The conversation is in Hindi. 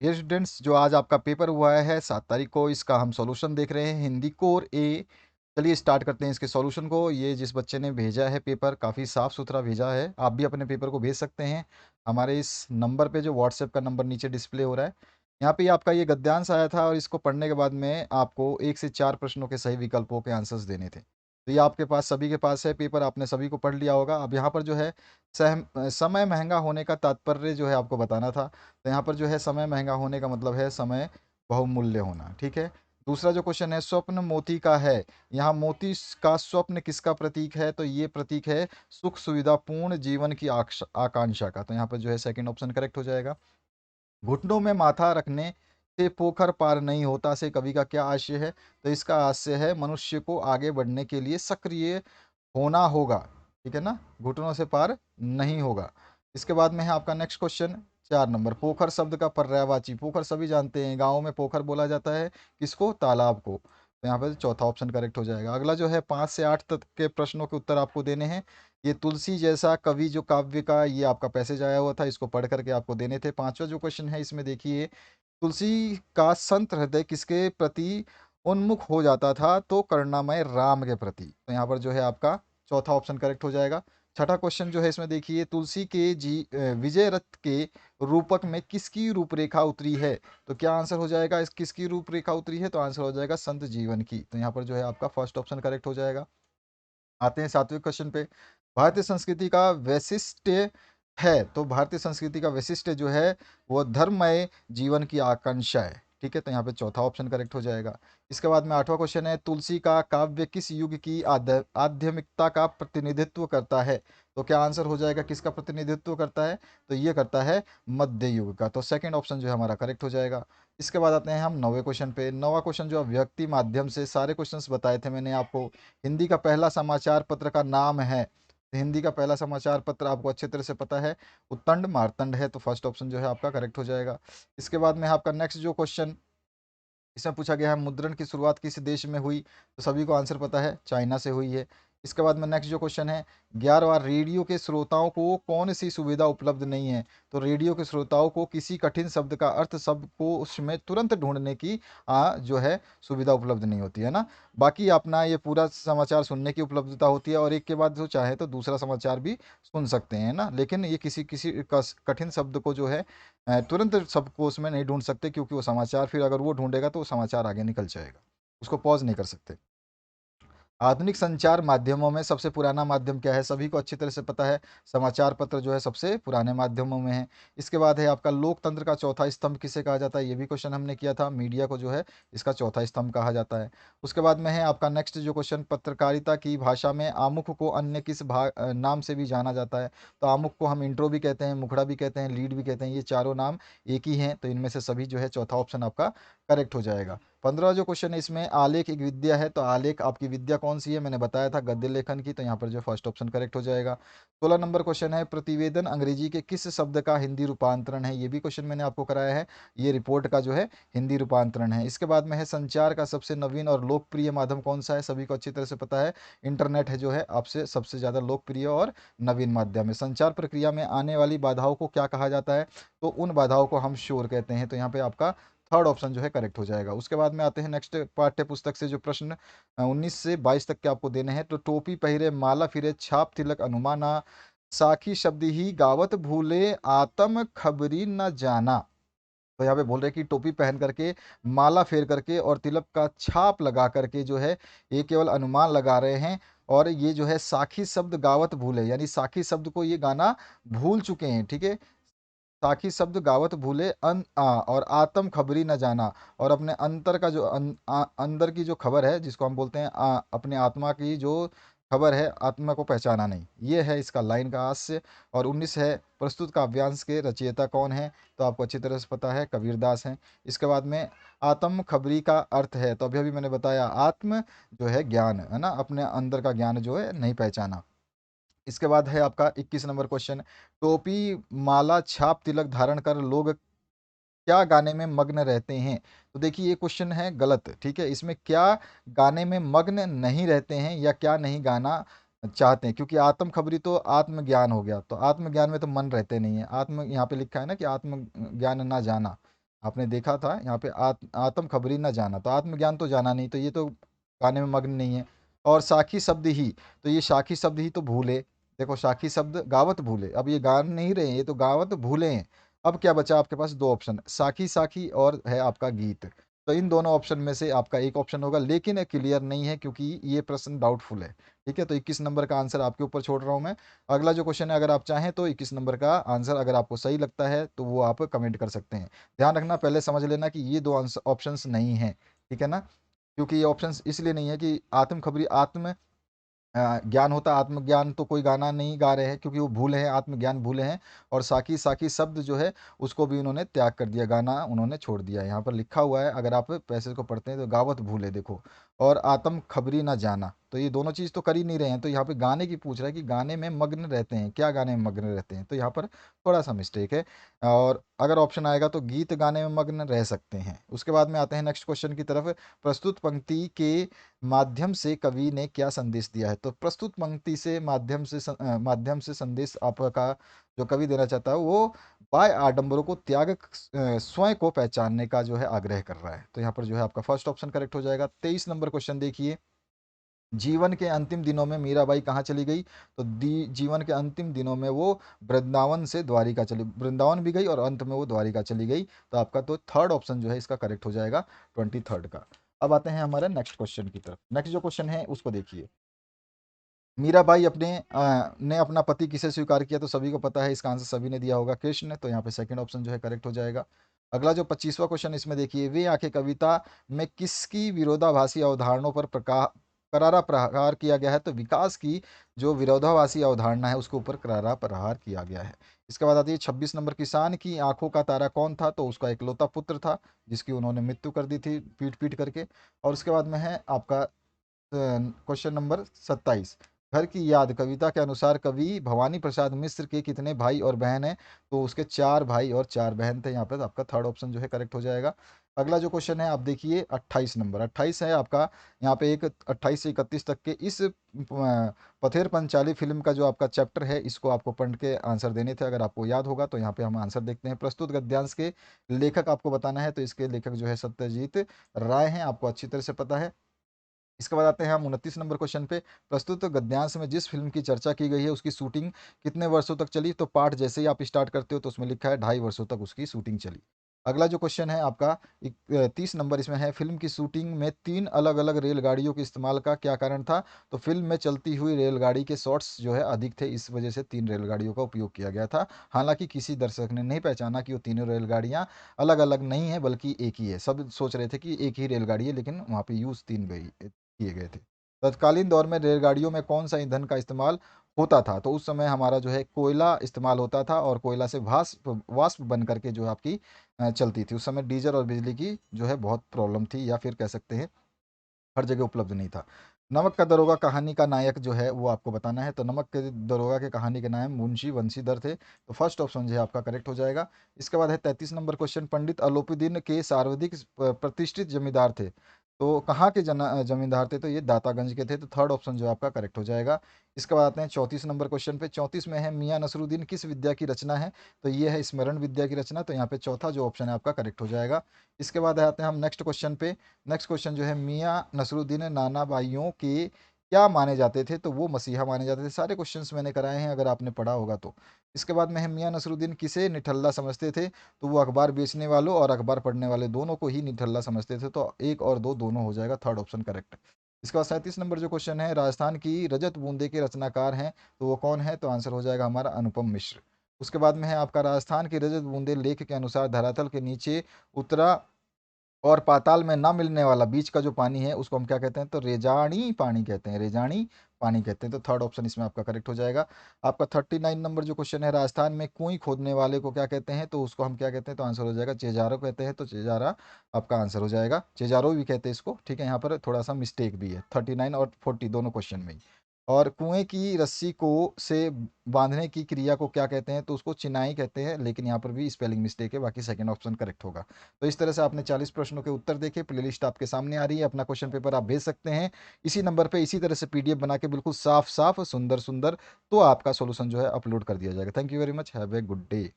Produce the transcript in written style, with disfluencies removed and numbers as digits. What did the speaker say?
ये स्टूडेंट्स, जो आज आपका पेपर हुआ है 7 तारीख को, इसका हम सॉल्यूशन देख रहे हैं, हिंदी कोर ए। चलिए स्टार्ट करते हैं इसके सॉल्यूशन को। ये जिस बच्चे ने भेजा है पेपर, काफ़ी साफ़ सुथरा भेजा है। आप भी अपने पेपर को भेज सकते हैं हमारे इस नंबर पे, जो व्हाट्सएप का नंबर नीचे डिस्प्ले हो रहा है। यहाँ पे आपका ये गद्यांश आया था, और इसको पढ़ने के बाद में आपको 1 से 4 प्रश्नों के सही विकल्पों के आंसर्स देने थे। तो ये आपके पास, सभी के पास है पेपर, आपने सभी को पढ़ लिया होगा। अब यहाँ पर जो है समय महंगा होने का तात्पर्य जो है आपको बताना था। तो यहाँ पर जो है समय महंगा होने का मतलब है समय बहुमूल्य होना, ठीक है। दूसरा जो क्वेश्चन है, स्वप्न मोती का है। यहाँ मोती का स्वप्न किसका प्रतीक है? तो ये प्रतीक है सुख सुविधापूर्ण जीवन की आकांक्षा का। तो यहाँ पर जो है सेकंड ऑप्शन करेक्ट हो जाएगा। घुटनों में माथा रखने से पोखर पार नहीं होता से कवि का क्या आशय है? तो इसका आशय है मनुष्य को आगे बढ़ने के लिए सक्रिय होना होगा, ठीक है ना, घुटनों से पार नहीं होगा। इसके बाद में है आपका नेक्स्ट क्वेश्चन 4 नंबर, पोखर शब्द का पर्यायवाची। पोखर सभी जानते हैं, गाँव में पोखर बोला जाता है किसको? तालाब को। तो यहाँ पर चौथा ऑप्शन करेक्ट हो जाएगा। अगला जो है 5 से 8 तक के प्रश्नों के उत्तर आपको देने हैं। ये तुलसी जैसा कवि जो काव्य का, ये आपका पैसेज आया हुआ था, इसको पढ़ करके आपको देने थे। पांचवा जो क्वेश्चन है इसमें देखिए, तुलसी का संत हृदय किसके प्रति उन्मुख हो जाता था? तो करुणामय राम के प्रति। तो यहाँ पर जो है आपका चौथा ऑप्शन करेक्ट हो जाएगा। छठा क्वेश्चन जो है इसमें देखिए, तुलसी के विजय रथ के रूपक में किसकी रूपरेखा उतरी है? तो क्या आंसर हो जाएगा? इस किसकी रूपरेखा उतरी है? तो आंसर हो जाएगा संत जीवन की। तो यहाँ पर जो है आपका फर्स्ट ऑप्शन करेक्ट हो जाएगा। आते हैं 7वें क्वेश्चन पे। भारतीय संस्कृति का वैशिष्ट्य है। तो भारतीय संस्कृति का वैशिष्ट्य जो है वो धर्ममय जीवन की आकांक्षा है, ठीक है। तो यहाँ पे चौथा ऑप्शन करेक्ट हो जाएगा। इसके बाद में 8वां क्वेश्चन है, तुलसी का काव्य किस युग की आध्यात्मिकता का प्रतिनिधित्व करता है? तो क्या आंसर हो जाएगा? किसका प्रतिनिधित्व करता है? तो ये करता है मध्य युग का। तो सेकंड ऑप्शन जो है हमारा करेक्ट हो जाएगा। इसके बाद आते हैं हम 9वें क्वेश्चन पे। 9वां क्वेश्चन जो व्यक्ति माध्यम से, सारे क्वेश्चंस बताए थे मैंने आपको। हिंदी का पहला समाचार पत्र का नाम है। हिंदी का पहला समाचार पत्र आपको अच्छे तरह से पता है, उत्तंड मार्तंड है। तो फर्स्ट ऑप्शन जो है आपका करेक्ट हो जाएगा। इसके बाद में आपका नेक्स्ट जो क्वेश्चन इसमें पूछा गया है, मुद्रण की शुरुआत किस देश में हुई? तो सभी को आंसर पता है, चाइना से हुई है। इसके बाद में नेक्स्ट जो क्वेश्चन है, 11वां, रेडियो के श्रोताओं को कौन सी सुविधा उपलब्ध नहीं है? तो रेडियो के श्रोताओं को किसी कठिन शब्द का अर्थ शब्द को उसमें तुरंत ढूंढने की जो है सुविधा उपलब्ध नहीं होती है ना। बाकी अपना ये पूरा समाचार सुनने की उपलब्धता होती है, और एक के बाद जो चाहे तो दूसरा समाचार भी सुन सकते हैं ना। लेकिन ये किसी किसी कठिन शब्द को जो है तुरंत सबको उसमें नहीं ढूंढ सकते, क्योंकि वो समाचार फिर अगर वो ढूंढेगा तो वो समाचार आगे निकल जाएगा, उसको पॉज नहीं कर सकते। आधुनिक संचार माध्यमों में सबसे पुराना माध्यम क्या है? सभी को अच्छी तरह से पता है, समाचार पत्र जो है सबसे पुराने माध्यमों में है। इसके बाद है आपका लोकतंत्र का चौथा स्तंभ किसे कहा जाता है? ये भी क्वेश्चन हमने किया था, मीडिया को जो है इसका चौथा स्तंभ कहा जाता है। उसके बाद में है आपका नेक्स्ट जो क्वेश्चन, पत्रकारिता की भाषा में आमुख को अन्य किस नाम से भी जाना जाता है? तो आमुख को हम इंट्रो भी कहते हैं, मुखड़ा भी कहते हैं, लीड भी कहते हैं, ये चारों नाम एक ही हैं। तो इनमें से सभी जो है चौथा ऑप्शन आपका करेक्ट हो जाएगा। 15 जो क्वेश्चन है इसमें, आलेख एक विद्या है। तो आलेख आपकी विद्या कौन सी है? मैंने बताया था, गद्य लेखन की। तो यहाँ पर जो फर्स्ट ऑप्शन करेक्ट हो जाएगा। 16 नंबर क्वेश्चन है, प्रतिवेदन अंग्रेजी के किस शब्द का हिंदी रूपांतरण है? ये भी क्वेश्चन मैंने आपको कराया है, ये रिपोर्ट का जो है हिंदी रूपांतरण है। इसके बाद में है, संचार का सबसे नवीन और लोकप्रिय माध्यम कौन सा है? सभी को अच्छी तरह से पता है, इंटरनेट है जो है आपसे सबसे ज़्यादा लोकप्रिय और नवीन माध्यम है। संचार प्रक्रिया में आने वाली बाधाओं को क्या कहा जाता है? तो उन बाधाओं को हम शोर कहते हैं। तो यहाँ पे आपका थर्ड ऑप्शन जो है करेक्ट हो जाएगा। उसके बाद में आते हैं नेक्स्ट पाठ्य पुस्तक से जो प्रश्न 19 से 22 तक के आपको देने हैं। तो टोपी पहिरे माला फिरे छाप तिलक अनुमाना, साखी शब्द ही गावत भूले आत्म खबरी न जाना। तो यहाँ पे बोल रहे हैं कि टोपी पहन करके, माला फेर करके और तिलक का छाप लगा करके जो है ये केवल अनुमान लगा रहे हैं। और ये जो है साखी शब्द गावत भूले, यानी साखी शब्द को ये गाना भूल चुके हैं, ठीक है। साखी शब्द गावत भूले और आत्म खबरी न जाना, और अपने अंतर का जो अंदर की जो खबर है, जिसको हम बोलते हैं अपने आत्मा की जो खबर है, आत्मा को पहचाना नहीं, ये है इसका लाइन का हास्य। और 19 है, प्रस्तुत काव्यांश के रचयिता कौन है? तो आपको अच्छी तरह से पता है, कबीरदास हैं। इसके बाद में आत्म खबरी का अर्थ है, तो अभी अभी मैंने बताया, आत्म जो है ज्ञान है ना, अपने अंदर का ज्ञान जो है नहीं पहचाना। इसके बाद है आपका 21 नंबर क्वेश्चन, टोपी माला छाप तिलक धारण कर लोग क्या गाने में मग्न रहते हैं? तो देखिए ये क्वेश्चन है गलत, ठीक है। इसमें क्या गाने में मग्न नहीं रहते हैं, या क्या नहीं गाना चाहते हैं, क्योंकि आत्म खबरी तो आत्मज्ञान हो गया, तो आत्मज्ञान में तो मन रहते नहीं है। आत्म यहाँ पे लिखा है ना कि आत्मज्ञान ना जाना, आपने देखा था यहाँ पे आत्म खबरी ना जाना, तो आत्मज्ञान तो जाना नहीं, तो ये तो गाने में मग्न नहीं है। और साखी शब्द ही, तो ये साखी शब्द ही तो भूले। देखो साखी शब्द गावत भूले, अब ये गा नहीं रहे हैं, ये तो गावत भूले हैं। अब क्या बचा आपके पास? दो ऑप्शन, साखी साखी और है आपका गीत। तो इन दोनों ऑप्शन में से आपका एक ऑप्शन होगा, लेकिन क्लियर नहीं है क्योंकि ये प्रश्न डाउटफुल है। ठीक है, तो 21 नंबर का आंसर आपके ऊपर छोड़ रहा हूँ मैं। अगला जो क्वेश्चन है, अगर आप चाहें तो 21 नंबर का आंसर अगर आपको सही लगता है तो वो आप कमेंट कर सकते हैं। ध्यान रखना, पहले समझ लेना कि ये दो ऑप्शंस नहीं हैं। ठीक है ना, क्योंकि ये ऑप्शंस इसलिए नहीं है कि आत्म खबरी आत्म ज्ञान होता है, आत्मज्ञान तो कोई गाना नहीं गा रहे हैं क्योंकि वो भूले हैं, आत्मज्ञान भूले हैं। और साकी साकी शब्द जो है उसको भी उन्होंने त्याग कर दिया, गाना उन्होंने छोड़ दिया है। यहाँ पर लिखा हुआ है, अगर आप पैसेज को पढ़ते हैं तो गावत भूले देखो, और आत्म खबरी ना जाना, तो ये दोनों चीज़ तो कर ही नहीं रहे हैं। तो यहाँ पे गाने की पूछ रहा है कि गाने में मग्न रहते हैं, क्या गाने में मग्न रहते हैं, तो यहाँ पर थोड़ा सा मिस्टेक है। और अगर ऑप्शन आएगा तो गीत गाने में मग्न रह सकते हैं। उसके बाद में आते हैं नेक्स्ट क्वेश्चन की तरफ। प्रस्तुत पंक्ति के माध्यम से कवि ने क्या संदेश दिया है? तो प्रस्तुत पंक्ति से माध्यम से संदेश आपका जो कवि देना चाहता है वो बाय आडंबरों को त्याग स्वयं को पहचानने का जो है आग्रह कर रहा है। तो यहाँ पर जो है आपका फर्स्ट ऑप्शन करेक्ट हो जाएगा। 23 नंबर क्वेश्चन देखिए, जीवन के अंतिम दिनों में मीराबाई कहाँ चली गई? तो जीवन के अंतिम दिनों में वो वृंदावन से द्वारिका चली, वृंदावन भी गई और अंत में वो द्वारिका चली गई। तो आपका तो थर्ड ऑप्शन जो है इसका करेक्ट हो जाएगा, 23 का। अब आते हैं हमारे नेक्स्ट क्वेश्चन की तरफ। नेक्स्ट जो क्वेश्चन है उसको देखिए, मीराबाई ने अपना पति किसे स्वीकार किया? तो सभी को पता है, इसका आंसर सभी ने दिया होगा, कृष्ण। तो यहाँ पे सेकंड ऑप्शन जो है करेक्ट हो जाएगा। अगला जो 25वां क्वेश्चन इसमें देखिए, वे आंखें कविता में किसकी विरोधाभासी अवधारणाओं पर करारा प्रहार किया गया है? तो विकास की जो विरोधाभासी अवधारणा है उसके ऊपर करारा प्रहार किया गया है। इसके बाद आती है 26 नंबर, किसान की आंखों का तारा कौन था? तो उसका इकलौता पुत्र था जिसकी उन्होंने मृत्यु कर दी थी पीट पीट करके। और उसके बाद में है आपका क्वेश्चन नंबर 27, घर की याद कविता के अनुसार कवि भवानी प्रसाद मिश्र के कितने भाई और बहन हैं? तो उसके 4 भाई और 4 बहन थे। यहाँ पर आपका थर्ड ऑप्शन जो है करेक्ट हो जाएगा। अगला जो क्वेश्चन है आप देखिए, 28 नंबर, 28 है आपका। यहाँ पे एक 28 से 31 तक के इस पथेर पंचाली फिल्म का जो आपका चैप्टर है इसको आपको पढ़ के आंसर देने थे। अगर आपको याद होगा तो यहाँ पे हम आंसर देखते हैं। प्रस्तुत गद्यांश के लेखक आपको बताना है, तो इसके लेखक जो है सत्यजीत राय हैं, आपको अच्छी तरह से पता है। इसके बाद आते हैं हम 29 नंबर क्वेश्चन पे, प्रस्तुत गद्यांश में जिस फिल्म की चर्चा की गई है उसकी शूटिंग कितने वर्षों तक चली? तो पाठ जैसे ही आप स्टार्ट करते हो तो उसमें लिखा है 2.5 वर्षों तक उसकी शूटिंग चली। अगला जो क्वेश्चन है आपका 30 नंबर, इसमें है फिल्म की शूटिंग में 3 अलग अलग रेलगाड़ियों के इस्तेमाल का क्या कारण था? तो फिल्म में चलती हुई रेलगाड़ी के शॉट्स जो है अधिक थे, इस वजह से 3 रेलगाड़ियों का उपयोग किया गया था। हालांकि किसी दर्शक ने नहीं पहचाना कि वो तीनों रेलगाड़ियां अलग अलग नहीं है बल्कि एक ही है, सब सोच रहे थे कि एक ही रेलगाड़ी है, लेकिन वहाँ पे यूज 3 किए गए थे। तत्कालीन दौर में रेलगाड़ियों में कौन सा ईंधन का इस्तेमाल होता था? तो उस समय हमारा जो है कोयला इस्तेमाल होता था, और कोयला से वाष्प वाष्प बन करके जो आपकी चलती थी। उस समय डीजल और बिजली की जो है बहुत प्रॉब्लम थी, या फिर कह सकते हैं हर जगह उपलब्ध नहीं था। नमक का दरोगा कहानी का नायक जो है वो आपको बताना है। तो नमक के दरोगा के कहानी के नायक मुंशी बंशीधर थे। तो फर्स्ट ऑप्शन जो है आपका करेक्ट हो जाएगा। इसके बाद है 33 नंबर क्वेश्चन, पंडित अलोपीदीन के सर्वाधिक प्रतिष्ठित जमींदार थे? तो कहाँ के जमींदार थे? तो ये दातागंज के थे। तो थर्ड ऑप्शन जो है आपका करेक्ट हो जाएगा। इसके बाद आते हैं 34 नंबर क्वेश्चन पे। 34 में है मियाँ नसरुद्दीन किस विद्या की रचना है? तो ये है स्मरण विद्या की रचना। तो यहाँ पे चौथा जो ऑप्शन है आपका करेक्ट हो जाएगा। इसके बाद आते हैं हम नेक्स्ट क्वेश्चन पे। नेक्स्ट क्वेश्चन जो है, मियाँ नसरुद्दीन नाना भाइयों के क्या माने जाते थे? तो वो मसीहा माने जाते थे। सारे क्वेश्चंस मैंने कराए हैं अगर आपने पढ़ा होगा तो। इसके बाद में है मियाँ नसरुद्दीन किसे निठल्ला समझते थे? तो वो अखबार बेचने वालों और अखबार पढ़ने वाले दोनों को ही निठल्ला समझते थे। तो एक और दो दोनों हो जाएगा, थर्ड ऑप्शन करेक्ट। इसके बाद 37 नंबर जो क्वेश्चन है, राजस्थान की रजत बूंदे के रचनाकार हैं, तो वो कौन है? तो आंसर हो जाएगा हमारा अनुपम मिश्र। उसके बाद में है आपका, राजस्थान की रजत बूंदे लेख के अनुसार धरातल के नीचे उतरा और पाताल में ना मिलने वाला बीच का जो पानी है उसको हम क्या कहते हैं? तो रेजानी पानी कहते हैं, रेजानी पानी कहते हैं। तो थर्ड ऑप्शन इसमें आपका करेक्ट हो जाएगा। आपका 39 नंबर जो क्वेश्चन है, राजस्थान में कुएं खोदने वाले को क्या कहते हैं? तो उसको हम क्या कहते हैं? तो आंसर हो जाएगा चेजारो कहते हैं। तो चेजारा आपका आंसर हो जाएगा, चेजारो भी कहते हैं इसको। ठीक है, यहाँ पर थोड़ा सा मिस्टेक भी है 39 और 40 दोनों क्वेश्चन में ही। और कुएं की रस्सी को से बांधने की क्रिया को क्या कहते हैं? तो उसको चिनाई कहते हैं, लेकिन यहाँ पर भी स्पेलिंग मिस्टेक है, बाकी सेकंड ऑप्शन करेक्ट होगा। तो इस तरह से आपने 40 प्रश्नों के उत्तर देखे। प्लेलिस्ट आपके सामने आ रही है, अपना क्वेश्चन पेपर आप भेज सकते हैं इसी नंबर पे, इसी तरह से पीडीएफ बना के बिल्कुल साफ साफ सुंदर सुंदर, तो आपका सॉल्यूशन जो है अपलोड कर दिया जाएगा। Thank you very much, have a good day.